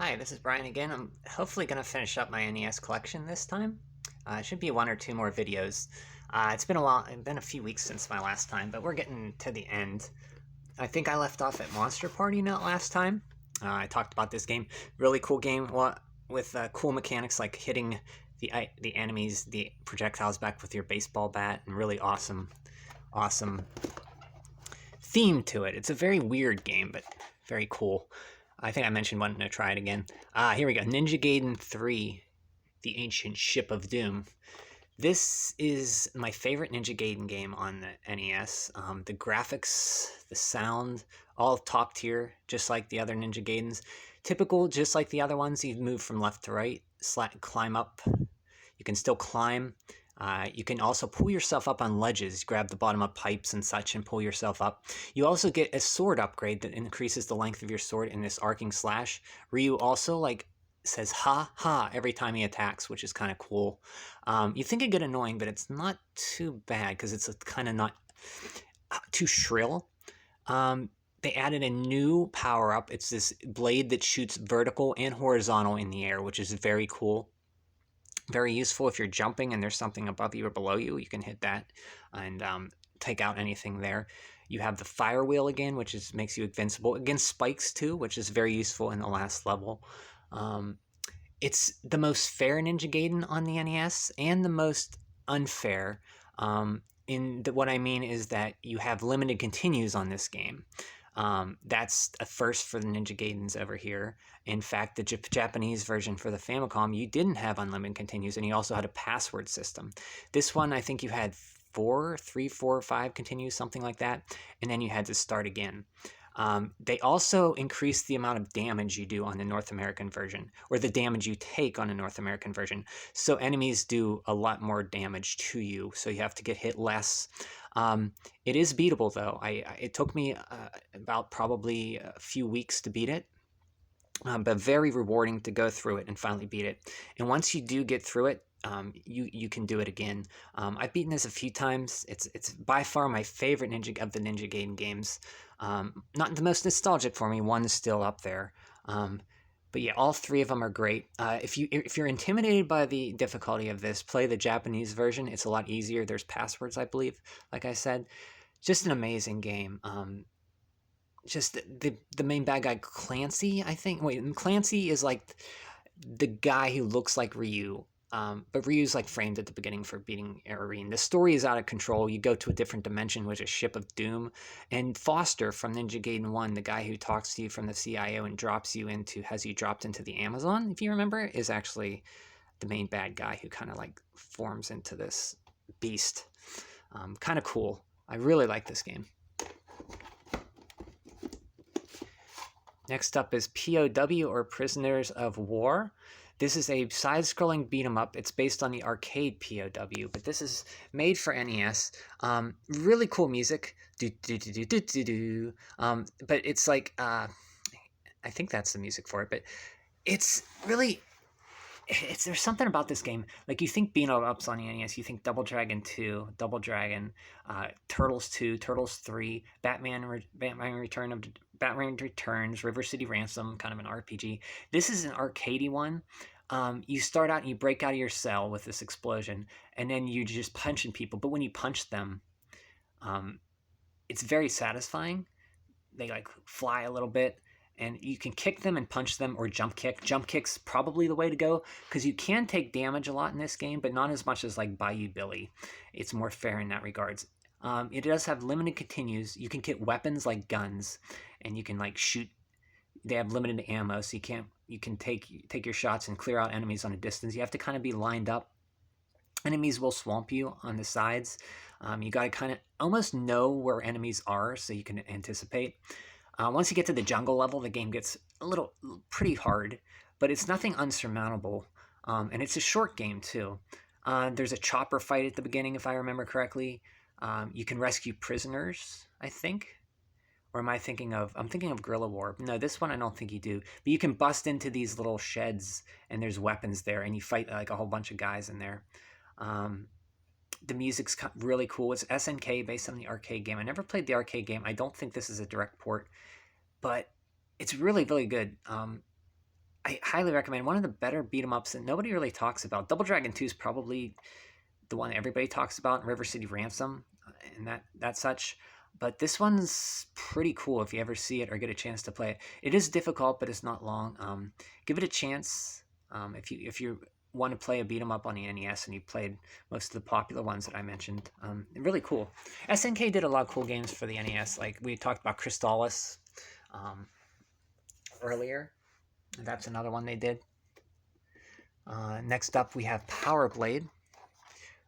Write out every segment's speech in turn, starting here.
Hi, this is Brian again. I'm hopefully going to finish up my NES collection this time. It should be one or two more videos. It's been a while, it's been a few weeks since my last time, but we're getting to the end. I think I left off at Monster Party not last time. I talked about this game. Really cool game with cool mechanics like hitting the enemies, the projectiles back with your baseball bat, and really awesome theme to it. It's a very weird game, but very cool. I think I mentioned wanting to try it again. Here we go. Ninja Gaiden 3, The Ancient Ship of Doom. This is my favorite Ninja Gaiden game on the NES. The graphics, the sound, all top tier, just like the other Ninja Gaidens. Typical, just like the other ones, you move from left to right, climb up. You can still climb. You can also pull yourself up on ledges, grab the bottom of pipes and such and pull yourself up. You also get a sword upgrade that increases the length of your sword in this arcing slash. Ryu also says ha ha every time he attacks, which is kind of cool. You think it'd get annoying, but it's not too bad because it's kind of not too shrill. They added a new power-up. It's this blade that shoots vertical and horizontal in the air, which is very cool. Very useful if you're jumping and there's something above you or below you. You can hit that and take out anything there. You have the fire wheel again, which makes you invincible against spikes too, which is very useful in the last level. It's the most fair Ninja Gaiden on the NES and the most unfair. What I mean is that you have limited continues on this game. That's a first for the Ninja Gaidens over here. In fact, the Japanese version for the Famicom, you didn't have unlimited continues, and you also had a password system. This one, I think you had 3, 4, or 5 continues, something like that, and then you had to start again. They also increased the amount of damage you do on the North American version, or the damage you take on a North American version. So enemies do a lot more damage to you, so you have to get hit less. It is beatable, though. It took me about probably a few weeks to beat it, but very rewarding to go through it and finally beat it. And once you do get through it, you can do it again. I've beaten this a few times. It's by far my favorite of the Ninja Gaiden games. Not the most nostalgic for me. One's still up there. But yeah, all three of them are great. If you're intimidated by the difficulty of this, play the Japanese version. It's a lot easier. There's passwords, I believe. Like I said, just an amazing game. Just the main bad guy, Clancy, I think. Wait, Clancy is like the guy who looks like Ryu. But Ryu's like framed at the beginning for beating Irene. The story is out of control. You go to a different dimension, which is Ship of Doom. And Foster from Ninja Gaiden 1, the guy who talks to you from the CIO and has you dropped into the Amazon, if you remember, is actually the main bad guy who kind of like forms into this beast. Kind of cool. I really like this game. Next up is P.O.W. or Prisoners of War. This is a side-scrolling beat-em-up. It's based on the arcade P.O.W., but this is made for NES. Really cool music. But it's like, I think that's the music for it, but it's really... there's something about this game. Like, you think beat-em-ups on the NES, you think Double Dragon 2, Double Dragon, Turtles 2, Turtles 3, Batman Returns, River City Ransom, kind of an RPG. This is an arcadey one. You start out and you break out of your cell with this explosion, and then you're just punching people. But when you punch them, it's very satisfying. They like fly a little bit, and you can kick them and punch them or jump kick. Jump kick's probably the way to go because you can take damage a lot in this game, but not as much as like Bayou Billy. It's more fair in that regards. It does have limited continues. You can get weapons like guns, and you can like shoot. They have limited ammo, so you can take your shots and clear out enemies on a distance. You have to kind of be lined up. Enemies will swamp you on the sides. You got to kind of almost know where enemies are so you can anticipate. Once you get to the jungle level, the game gets pretty hard, but it's nothing unsurmountable. And it's a short game too. There's a chopper fight at the beginning, if I remember correctly. You can rescue prisoners, I think. Or am I thinking of... I'm thinking of Guerrilla War. No, this one I don't think you do. But you can bust into these little sheds, and there's weapons there, and you fight like a whole bunch of guys in there. The music's really cool. It's SNK based on the arcade game. I never played the arcade game. I don't think this is a direct port, but it's really, really good. I highly recommend. One of the better beat 'em ups that nobody really talks about. Double Dragon 2 is probably the one everybody talks about, River City Ransom, and that such. But this one's pretty cool if you ever see it or get a chance to play it. It is difficult, but it's not long. Give it a chance. If you want to play a beat 'em up on the NES and you played most of the popular ones that I mentioned, really cool. SNK did a lot of cool games for the NES. Like we talked about Crystalis um, earlier. That's another one they did. Next up, we have Power Blade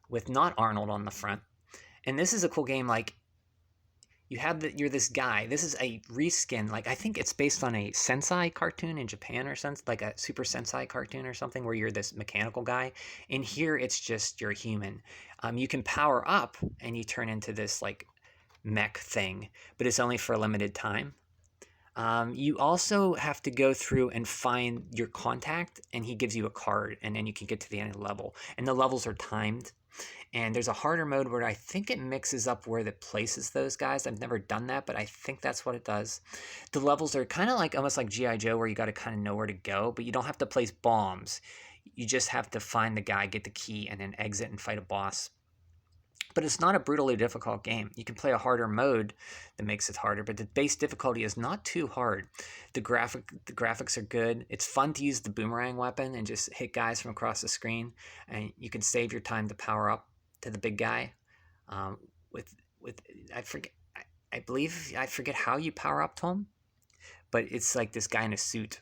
with not Arnold on the front. And this is a cool game. Like, you're this guy. This is a reskin. Like, I think it's based on a Sensei cartoon in Japan or something, like a Super Sensei cartoon or something, where you're this mechanical guy. And here, it's just you're human. You can power up and you turn into this like mech thing, but it's only for a limited time. You also have to go through and find your contact, and he gives you a card, and then you can get to the end of the level. And the levels are timed. And there's a harder mode where I think it mixes up where it places those guys. I've never done that, but I think that's what it does. The levels are kind of like almost like G.I. Joe, where you got to kind of know where to go, but you don't have to place bombs. You just have to find the guy, get the key, and then exit and fight a boss. But it's not a brutally difficult game. You can play a harder mode that makes it harder, but the base difficulty is not too hard. The graphics are good. It's fun to use the boomerang weapon and just hit guys from across the screen, and you can save your time to power up to the big guy. With I forget, I believe I forget how you power up to him, but it's like this guy in a suit,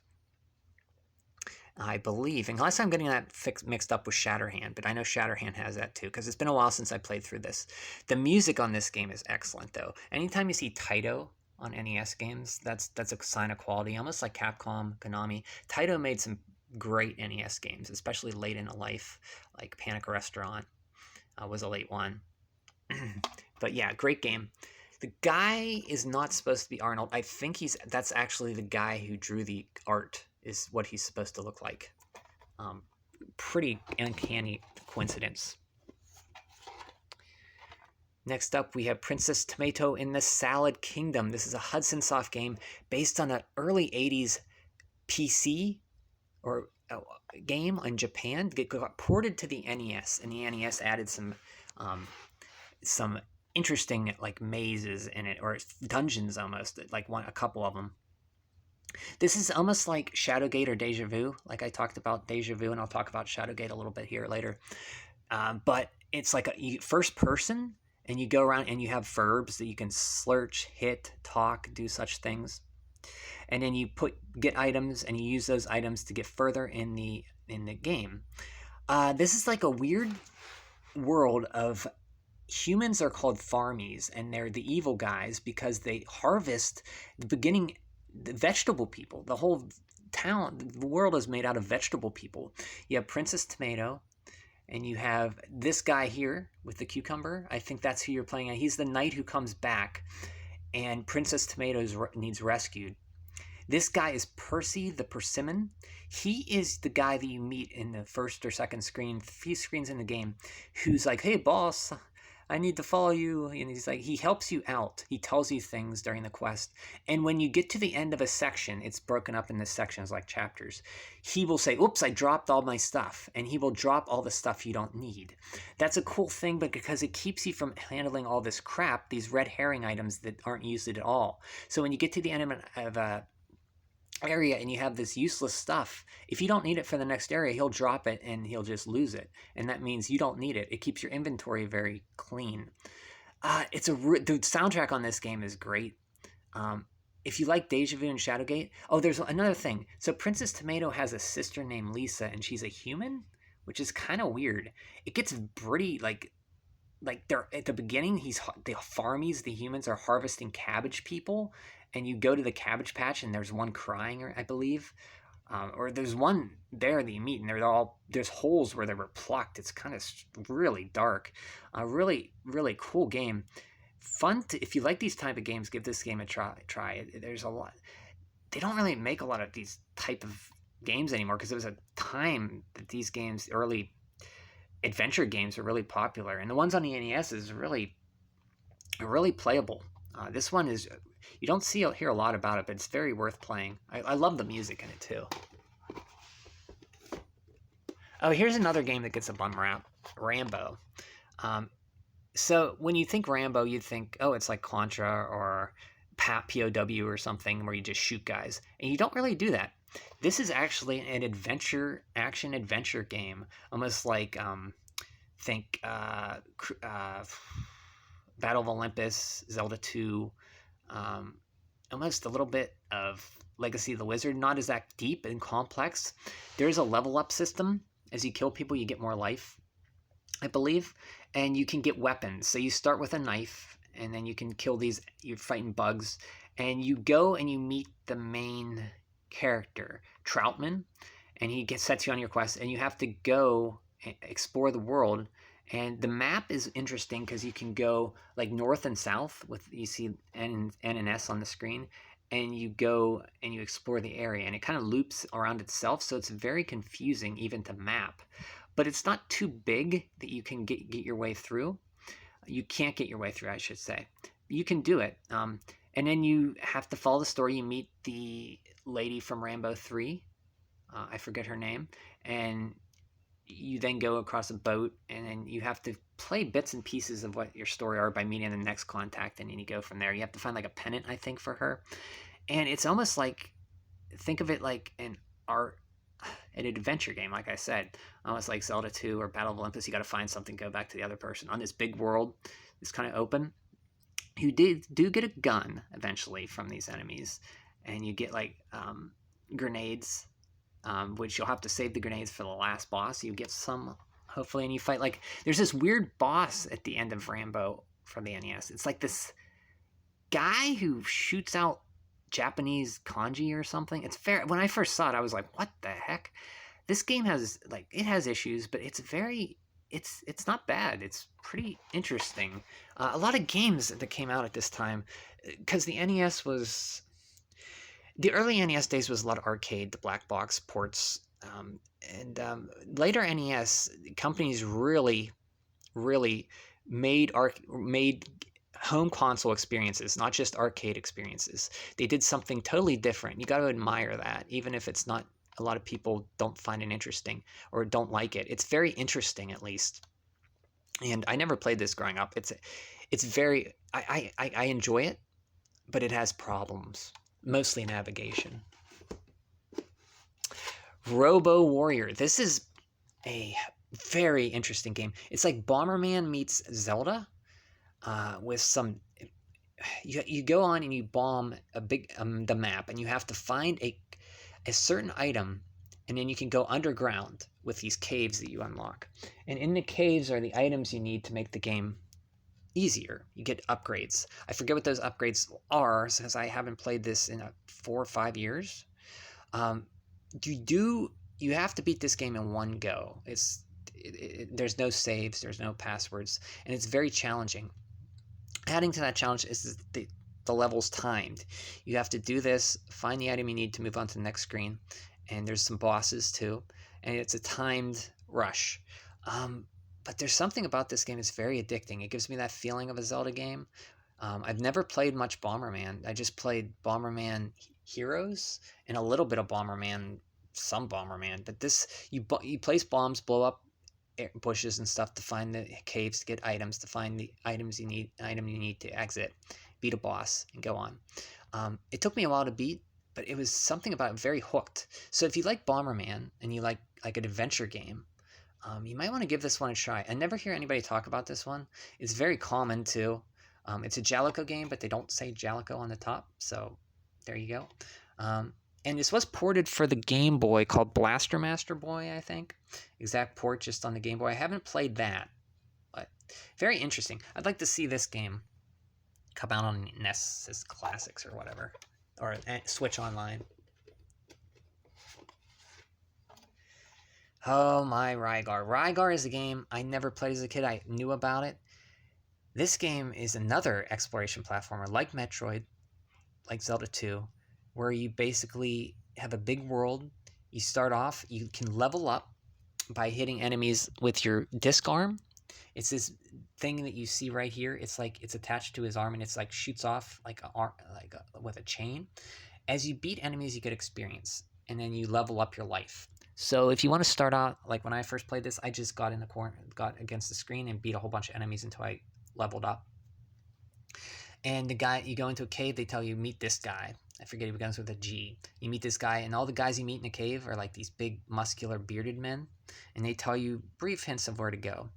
I believe, unless I'm getting that mixed up with Shatterhand, but I know Shatterhand has that too, because it's been a while since I played through this. The music on this game is excellent, though. Anytime you see Taito on NES games, that's a sign of quality, almost like Capcom, Konami. Taito made some great NES games, especially late in life, like Panic Restaurant was a late one. But yeah, great game. The guy is not supposed to be Arnold. I think that's actually the guy who drew the art, is what he's supposed to look like. Pretty uncanny coincidence. Next up, we have Princess Tomato in the Salad Kingdom. This is a Hudson Soft game based on an early 80s PC or game in Japan. It got ported to the NES, and the NES added some interesting like mazes in it, or dungeons almost, like a couple of them. This is almost like Shadowgate or Deja Vu. Like I talked about Deja Vu, and I'll talk about Shadowgate a little bit here later. But it's like a first person, and you go around and you have verbs that you can slurch, hit, talk, do such things. And then you get items, and you use those items to get further in the game. This is like a weird world of humans are called farmies, and they're the evil guys because they harvest the vegetable people. The whole town, the world is made out of vegetable people. You have Princess Tomato, and you have this guy here with the cucumber. I think that's who you're playing. He's the knight who comes back, and Princess Tomato needs rescued. This guy is Percy the Persimmon. He is the guy that you meet in the first or second screen, few screens in the game, who's like, hey, boss, I need to follow you. And he's like, he helps you out. He tells you things during the quest. And when you get to the end of a section, it's broken up into sections like chapters. He will say, oops, I dropped all my stuff. And he will drop all the stuff you don't need. That's a cool thing, but because it keeps you from handling all this crap, these red herring items that aren't used at all. So when you get to the end of a area and you have this useless stuff, if you don't need it for the next area, he'll drop it and he'll just lose it, and that means you don't need it. It keeps your inventory very clean. The soundtrack on this game is great. If you like Deja Vu and Shadowgate, there's another thing. So Princess Tomato has a sister named Lisa, and she's a human, which is kind of weird. It gets pretty like they're at the beginning. The farmies, the humans, are harvesting cabbage people, and you go to the cabbage patch, and there's one crying, I believe, or there's one there that you meet, and there's holes where they were plucked. It's kind of really dark. Really, really cool game. Fun if you like these type of games, give this game a try. There's a lot. They don't really make a lot of these type of games anymore, because there was a time that these games, early adventure games, are really popular, and the ones on the NES is really playable. This one is, you don't hear a lot about it, but it's very worth playing. I love the music in it too. Oh, here's another game that gets a bum rap. Rambo. Um, so when you think Rambo, you think, oh, it's like Contra or P.O.W. or something where you just shoot guys. And you don't really do that. This is actually an action adventure game. Almost like, think Battle of Olympus, Zelda 2, um, almost a little bit of Legacy of the Wizard. Not as that deep and complex. There's a level up system. As you kill people, you get more life, I believe, and you can get weapons. So you start with a knife, and then you can kill these. You're fighting bugs, and you go and you meet the main character, Troutman, and he sets you on your quest, and you have to go explore the world. And the map is interesting because you can go like north and south with you see N and S on the screen, and you go and you explore the area, and it kind of loops around itself, so it's very confusing even to map. But it's not too big that you can get your way through. You can't get your way through, I should say. You can do it. And then you have to follow the story. You meet the lady from Rambo 3. I forget her name. And you then go across a boat, and then you have to play bits and pieces of what your story are by meeting the next contact, and then you go from there. You have to find like a pennant, I think, for her. And it's almost like, think of it like an adventure game, like I said. Almost like Zelda 2 or Battle of Olympus. You got to find something, go back to the other person. On this big world, it's kind of open. You do get a gun eventually from these enemies, and you get like grenades, which you'll have to save the grenades for the last boss. You get some, hopefully, and you fight like, there's this weird boss at the end of Rambo from the NES. It's like this guy who shoots out Japanese kanji or something. It's fair. When I first saw it, I was like, what the heck? This game has like, it has issues, but it's not bad. It's pretty interesting. A lot of games that came out at this time, because the NES was, the early NES days was a lot of arcade, the black box ports, and later NES companies really, really made home console experiences, not just arcade experiences. They did something totally different. You got to admire that, even if it's not, a lot of people don't find it interesting or don't like it. It's very interesting, at least. And I never played this growing up. It's very, I enjoy it, but it has problems, mostly navigation. Robo Warrior. This is a very interesting game. It's like Bomberman meets Zelda, with some. You go on and you bomb the map, and you have to find a certain item, and then you can go underground with these caves that you unlock. And in the caves are the items you need to make the game easier. You get upgrades. I forget what those upgrades are, since I haven't played this in 4 or 5 years. You have to beat this game in one go. There's no saves, there's no passwords, and it's very challenging. Adding to that challenge is the level's timed. You have to do this, find the item you need to move on to the next screen, and there's some bosses too, and it's a timed rush. But there's something about this game that's very addicting. It gives me that feeling of a Zelda game. I've never played much Bomberman. I just played Bomberman Heroes and a little bit of Bomberman, some Bomberman. But this, you place bombs, blow up bushes and stuff to find the caves, to get items, to find the item you need to exit, beat a boss, and go on. It took me a while to beat, but it was something about it very hooked. So if you like Bomberman and you like an adventure game, you might want to give this one a try. I never hear anybody talk about this one. It's very common too. It's a Jalico game, but they don't say Jalico on the top, so there you go. And this was ported for the Game Boy, called Blaster Master Boy, I think. Exact port, just on the Game Boy. I haven't played that, but very interesting. I'd like to see this game come out on NES Classics or whatever, or Switch Online. Oh my, Rygar. Rygar is a game I never played as a kid. I knew about it. This game is another exploration platformer, like Metroid, like Zelda 2, where you basically have a big world. You start off, you can level up by hitting enemies with your disc arm. It's this thing that you see right here. It's like it's attached to his arm, and it's like shoots off like with a chain. As you beat enemies, you get experience, and then you level up your life. So if you want to start out, like when I first played this, I just got in the corner, got against the screen and beat a whole bunch of enemies until I leveled up. And the guy, you go into a cave, they tell you, meet this guy. I forget, he begins with a G. You meet this guy, and all the guys you meet in the cave are like these big, muscular, bearded men, and they tell you brief hints of where to go.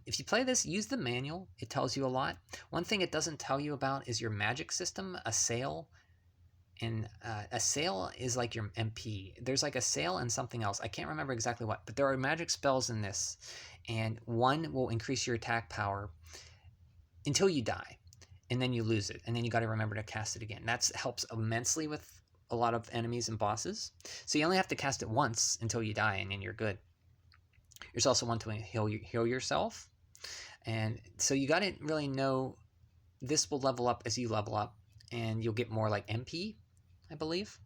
If you play this, use the manual. It tells you a lot. One thing it doesn't tell you about is your magic system, a sail. And a sail is like your MP. There's like a sail and something else. I can't remember exactly what, but there are magic spells in this, and one will increase your attack power until you die, and then you lose it, and then you got to remember to cast it again. That helps immensely with a lot of enemies and bosses. So you only have to cast it once until you die, and then you're good. There's also one to heal yourself, and so you got to really know this will level up as you level up, and you'll get more like MP, I believe.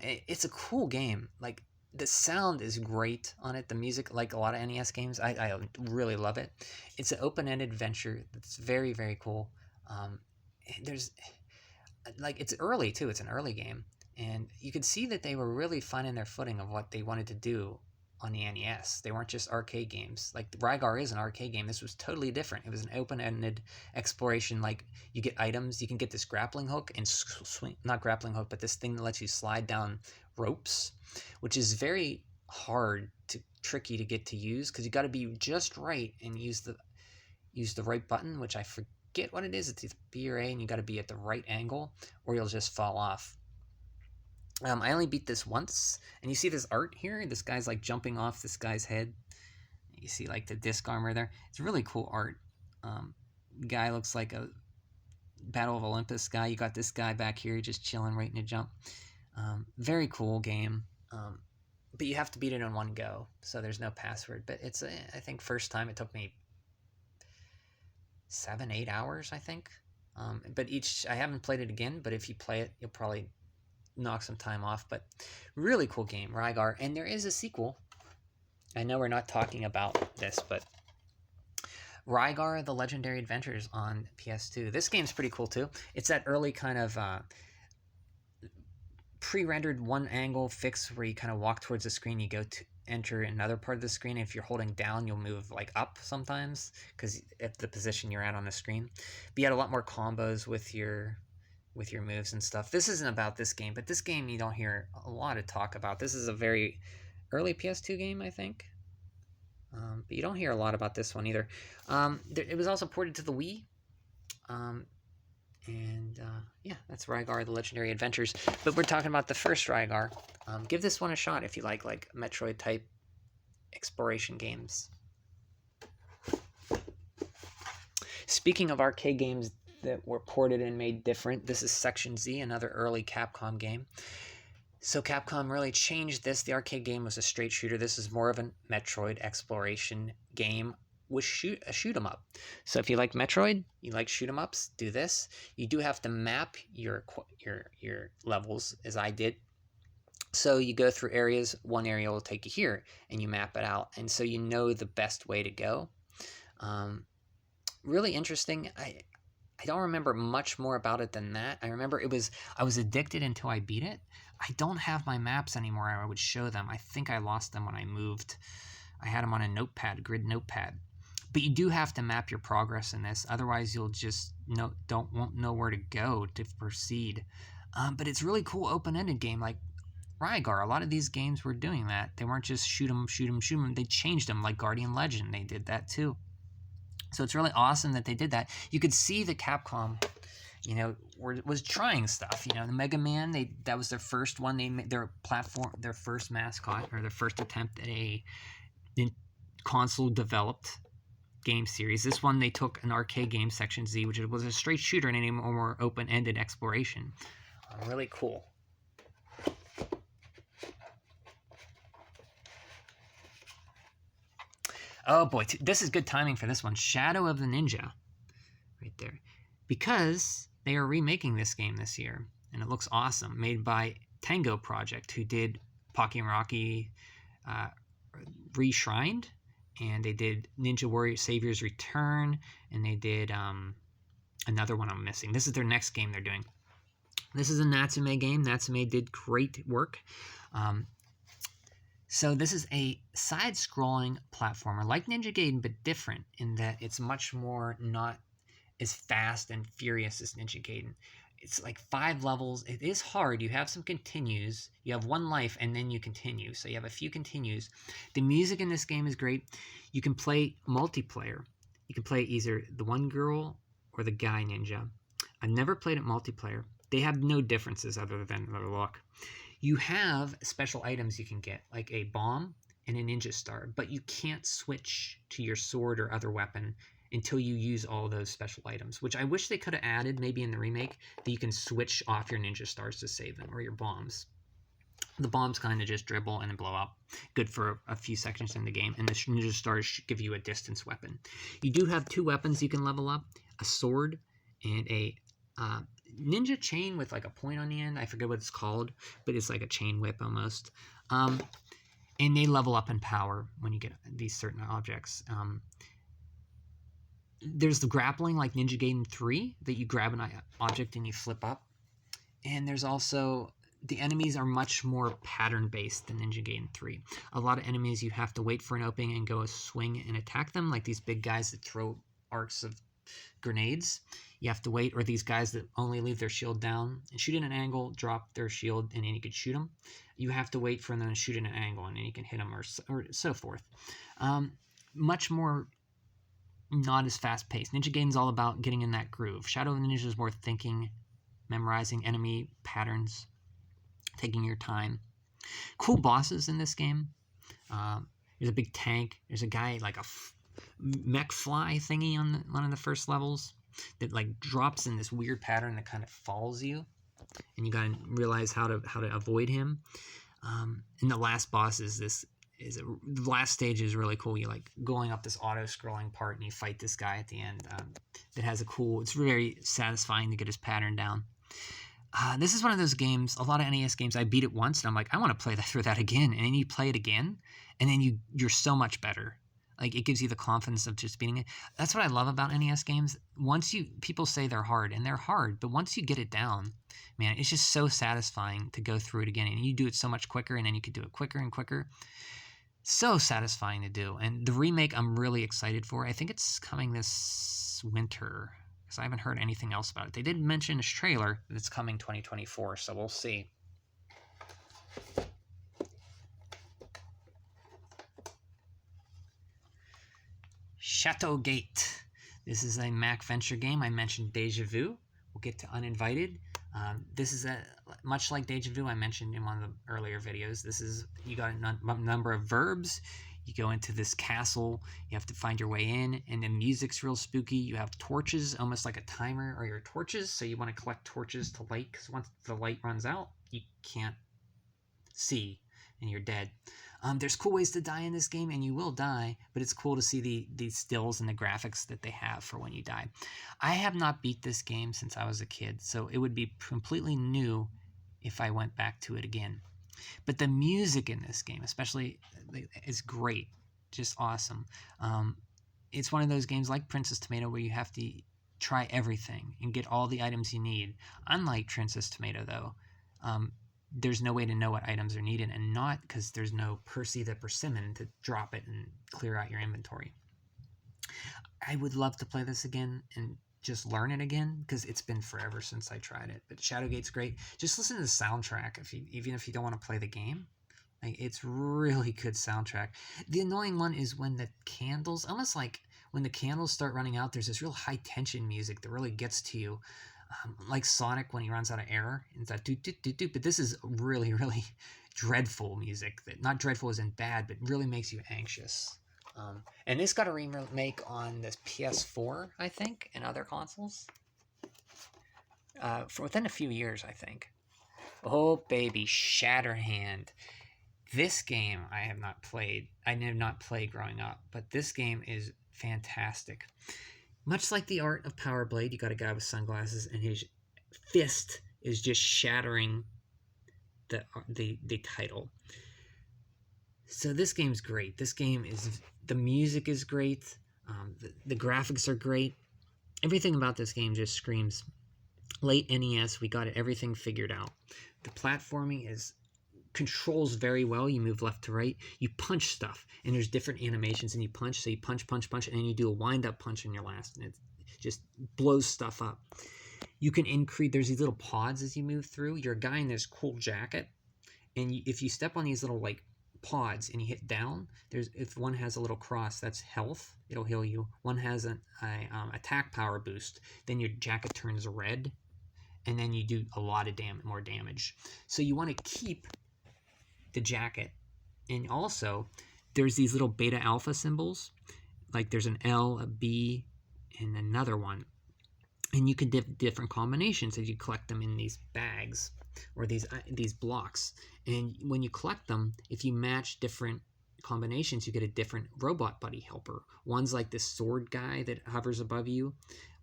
It's a cool game. Like, the sound is great on it. The music, like a lot of NES games, I really love it. It's an open-ended adventure that's very, very cool. There's, like, it's early, too. It's an early game. And you could see that they were really finding their footing of what they wanted to do on the NES. They weren't just arcade games. Like, Rygar is an arcade game. This was totally different. It was an open-ended exploration. Like, you get items. You can get this grappling hook and swing, not grappling hook, but this thing that lets you slide down ropes, which is very hard to tricky to get to use, because you got to be just right and use the right button, which I forget what it is. It's either B or A, and you got to be at the right angle, or you'll just fall off. I only beat this once, and you see this art here. This guy's like jumping off this guy's head. You see like the disc armor there. It's really cool art. Guy looks like a Battle of Olympus guy. You got this guy back here just chilling, waiting to jump. Very cool game. But you have to beat it in one go, so there's no password. But it's, I think first time it took me 7-8 hours, I think. But I haven't played it again, but if you play it, you'll probably knock some time off. But really cool game, Rygar. And there is a sequel. I know we're not talking about this, but Rygar, The Legendary Adventures on PS2. This game's pretty cool too. It's that early kind of pre-rendered one angle fix where you kind of walk towards the screen, you go to enter another part of the screen. If you're holding down, you'll move like up sometimes, because at the position you're at on the screen. But you had a lot more combos with your moves and stuff. This isn't about this game, but this game you don't hear a lot of talk about. This is a very early PS2 game, I think. But you don't hear a lot about this one either. It was also ported to the Wii. Yeah, that's Rygar, The Legendary Adventures. But we're talking about the first Rygar. Give this one a shot if you like Metroid-type exploration games. Speaking of arcade games that were ported and made different, this is Section Z, another early Capcom game. So Capcom really changed this. The arcade game was a straight shooter. This is more of a Metroid exploration game with shoot 'em up. So if you like Metroid, you like shoot 'em ups, do this. You do have to map your levels, as I did. So you go through areas. One area will take you here, and you map it out, and so you know the best way to go. Really interesting. I don't remember much more about it than that. I remember I was addicted until I beat it. I don't have my maps anymore. I would show them. I think I lost them when I moved. I had them on a notepad, grid notepad. But you do have to map your progress in this. Otherwise, you'll just won't know where to go to proceed. But it's really cool open-ended game like Rygar. A lot of these games were doing that. They weren't just shoot 'em, shoot 'em, shoot 'em. They changed them, like Guardian Legend. They did that too. So it's really awesome that they did that. You could see that Capcom, was trying stuff. The Mega Man, that was their first one. They made their first mascot, or their first attempt at a console-developed game series. This one, they took an arcade game, Section Z, which was a straight shooter and a more open-ended exploration. Really cool. Oh boy, this is good timing for this one. Shadow of the Ninja, right there. Because they are remaking this game this year, and it looks awesome. Made by Tango Project, who did Pocky and Rocky Reshrined, and they did Ninja Warrior Savior's Return, and they did another one I'm missing. This is their next game they're doing. This is a Natsume game. Natsume did great work. So this is a side-scrolling platformer like Ninja Gaiden, but different in that it's much more not as fast and furious as Ninja Gaiden. It's like 5 levels. It is hard. You have some continues. You have 1 life, and then you continue. So you have a few continues. The music in this game is great. You can play multiplayer. You can play either the one girl or the guy ninja. I've never played it multiplayer. They have no differences other than their look. You have special items you can get, like a bomb and a ninja star, but you can't switch to your sword or other weapon until you use all those special items, which I wish they could have added maybe in the remake, that you can switch off your ninja stars to save them, or your bombs. The bombs kind of just dribble and then blow up. Good for a few seconds in the game, and the ninja stars give you a distance weapon. You do have 2 weapons you can level up, a sword and a ninja chain with like a point on the end. I forget what it's called, but it's like a chain whip almost. And they level up in power when you get these certain objects. There's the grappling like Ninja Gaiden 3 that you grab an object and you flip up. And there's also the enemies are much more pattern based than Ninja Gaiden 3. A lot of enemies you have to wait for an opening and go a swing and attack them, like these big guys that throw arcs of grenades. You have to wait, or these guys that only leave their shield down and shoot at an angle, drop their shield, and then you can shoot them. You have to wait for them to shoot at an angle, and then you can hit them, or so forth. Much more not as fast paced. Ninja Gaiden's all about getting in that groove. Shadow of the Ninja is more thinking, memorizing enemy patterns, taking your time. Cool bosses in this game. There's a big tank. There's a guy like a mech fly thingy on one of the first levels that like drops in this weird pattern that kind of falls you, and you gotta realize how to avoid him. And the last boss is the last stage is really cool. You like going up this auto-scrolling part and you fight this guy at the end that has a cool. It's very satisfying to get his pattern down. This is one of those games. A lot of NES games, I beat it once and I'm like, I want to play through that again, and then you play it again, and then you're so much better. Like, it gives you the confidence of just beating it. That's what I love about NES games. People say they're hard, and they're hard, but once you get it down, man, it's just so satisfying to go through it again. And you do it so much quicker, and then you can do it quicker and quicker. So satisfying to do. And the remake, I'm really excited for. I think it's coming this winter, because I haven't heard anything else about it. They did mention in this trailer that it's coming 2024, so we'll see. Chateau Gate. This is a Mac Venture game. I mentioned Deja Vu. We'll get to Uninvited. This is much like Deja Vu I mentioned in one of the earlier videos. You got a number of verbs. You go into this castle. You have to find your way in, and the music's real spooky. You have torches, almost like a timer, or your torches. So you want to collect torches to light, because once the light runs out, you can't see, and you're dead. There's cool ways to die in this game, and you will die, but it's cool to see the stills and the graphics that they have for when you die. I have not beat this game since I was a kid, so it would be completely new if I went back to it again. But the music in this game, especially, is great. Just awesome. It's one of those games like Princess Tomato where you have to try everything and get all the items you need. Unlike Princess Tomato, though, there's no way to know what items are needed, and not because there's no Percy the Persimmon to drop it and clear out your inventory. I would love to play this again and just learn it again, because it's been forever since I tried it. But Shadowgate's great. Just listen to the soundtrack even if you don't want to play the game. Like, it's really good soundtrack. The annoying one is when the candles, almost like when the candles start running out, there's this real high tension music that really gets to you. Like Sonic when he runs out of air, it's that do. But this is really, really dreadful music. That, not dreadful as in bad, but really makes you anxious. And this got a remake on this PS4, I think, and other consoles. For within a few years, I think. Oh baby, Shatterhand. This game I have not played. I did not play growing up, but this game is fantastic. Much like the art of Power Blade, you got a guy with sunglasses, and his fist is just shattering the title. So this game's great. The music is great. The graphics are great. Everything about this game just screams late NES. We got everything figured out. The platforming is controls very well. You move left to right. You punch stuff, and there's different animations, and you punch. So you punch, punch, punch, and then you do a wind-up punch in your last, and it just blows stuff up. You can increase. There's these little pods as you move through. You're a guy in this cool jacket, and if you step on these little like pods and you hit down, if one has a little cross, that's health. It'll heal you. One has an attack power boost. Then your jacket turns red, and then you do a lot of more damage. So you want to keep the jacket. And also, there's these little beta alpha symbols. Like there's an L, a B, and another one. And you can different combinations as you collect them in these bags or these blocks. And when you collect them, if you match different combinations, you get a different robot buddy helper. One's like this sword guy that hovers above you.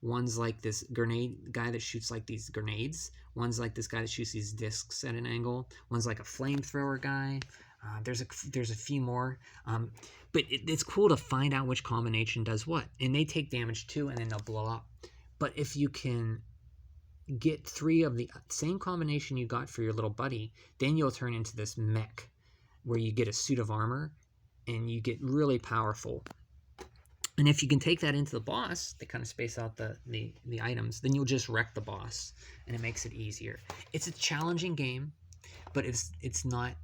One's like this grenade guy that shoots like these grenades. One's like this guy that shoots these discs at an angle. One's like a flamethrower guy. There's a few more. But it's cool to find out which combination does what. And they take damage too, and then they'll blow up. But if you can get 3 of the same combination you got for your little buddy, then you'll turn into this mech where you get a suit of armor and you get really powerful. And if you can take that into the boss, they kind of space out the items, then you'll just wreck the boss, and it makes it easier. It's a challenging game, but it's not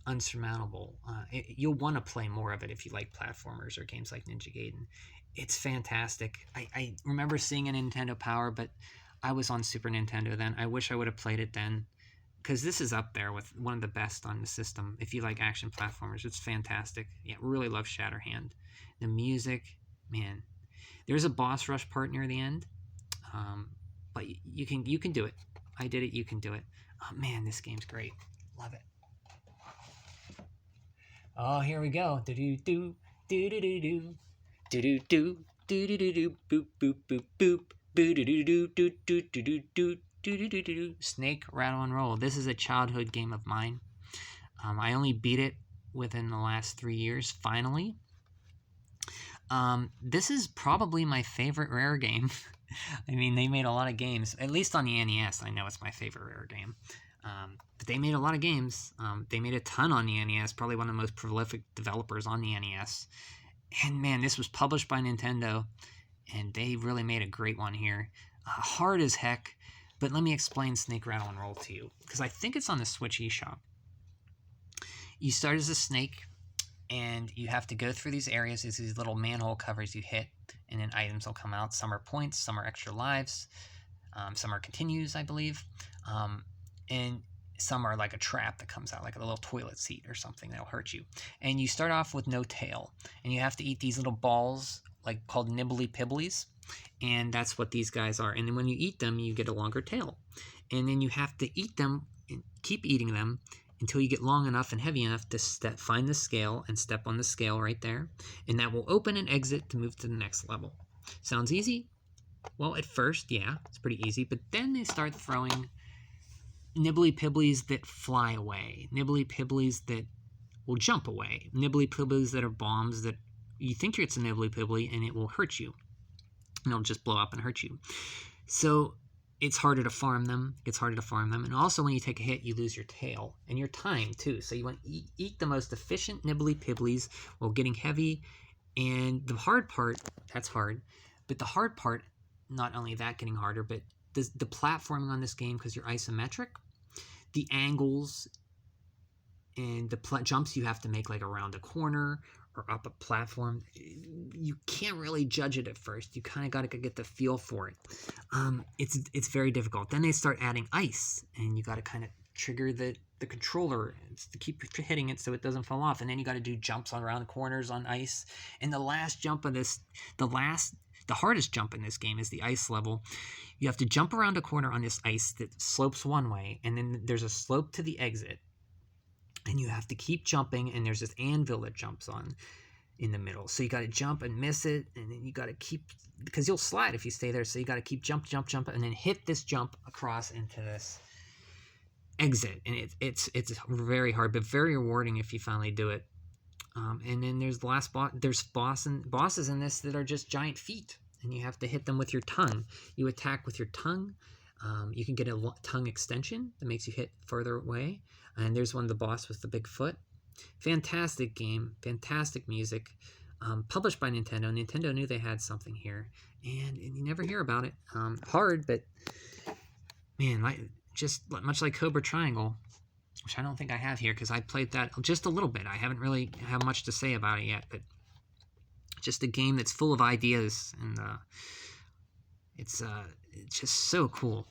unsurmountable. You'll want to play more of it if you like platformers or games like Ninja Gaiden. It's fantastic. I remember seeing a Nintendo Power, but I was on Super Nintendo then. I wish I would have played it then, because this is up there with one of the best on the system. If you like action platformers, it's fantastic. Yeah, really love Shatterhand. The music, man. There's a boss rush part near the end, but you can do it. I did it. You can do it. Oh man, this game's great. Love it. Oh, here we go. Do do do do do do do. Do do do do do do do boop boop boop boop boo do do do do do do do do do do do. Snake Rattle and Roll. This is a childhood game of mine. I only beat it within the last 3 years. Finally, this is probably my favorite Rare game. I mean, they made a lot of games. At least on the NES, I know it's my favorite Rare game. But they made a lot of games. They made a ton on the NES. Probably one of the most prolific developers on the NES. And man, this was published by Nintendo, and they really made a great one here. Hard as heck, but let me explain Snake Rattle and Roll to you, because I think it's on the Switch eShop. You start as a snake, and you have to go through these areas. There's these little manhole covers you hit, and then items will come out. Some are points, some are extra lives, some are continues, I believe, and some are like a trap that comes out, like a little toilet seat or something that'll hurt you. And you start off with no tail, and you have to eat these little balls, like called nibbly pibblies, and that's what these guys are. And then when you eat them, you get a longer tail, and then you have to eat them and keep eating them until you get long enough and heavy enough to find the scale and step on the scale right there, and that will open and exit to move to the next level. Sounds easy? Well, at first, yeah, it's pretty easy, but then they start throwing nibbly pibblies that fly away, nibbly pibblies that will jump away, nibbly pibblies that are bombs that you think it's a nibbly pibbly and it will hurt you, and it'll just blow up and hurt you. So it's harder to farm them. And also when you take a hit, you lose your tail and your time too. So you want to eat the most efficient nibbly pibblies while getting heavy. And the hard part, that's hard, but the hard part, not only that getting harder, but the platforming on this game, because you're isometric, the angles and the jumps you have to make, like around a corner or up a platform, you can't really judge it at first. You kind of got to get the feel for it. It's very difficult. Then they start adding ice, and you got to kind of trigger the controller to keep hitting it so it doesn't fall off. And then you got to do jumps around corners on ice. And the last jump of this, the hardest jump in this game is the ice level. You have to jump around a corner on this ice that slopes one way, and then there's a slope to the exit. And you have to keep jumping, and there's this anvil that jumps on in the middle. So you got to jump and miss it, and then you got to keep, because you'll slide if you stay there. So you got to keep jump, and then hit this jump across into this exit. And it's very hard, but very rewarding if you finally do it. And then there's the last boss. There's bosses in this that are just giant feet, and you have to hit them with your tongue. You attack with your tongue. You can get a tongue extension that makes you hit further away. And there's one of the boss with the big foot. Fantastic game, fantastic music. Published by Nintendo. Nintendo knew they had something here, and you never hear about it. Hard, but man, just much like Cobra Triangle, which I don't think I have here because I played that just a little bit. I haven't really have much to say about it yet, but just a game that's full of ideas, and it's just so cool.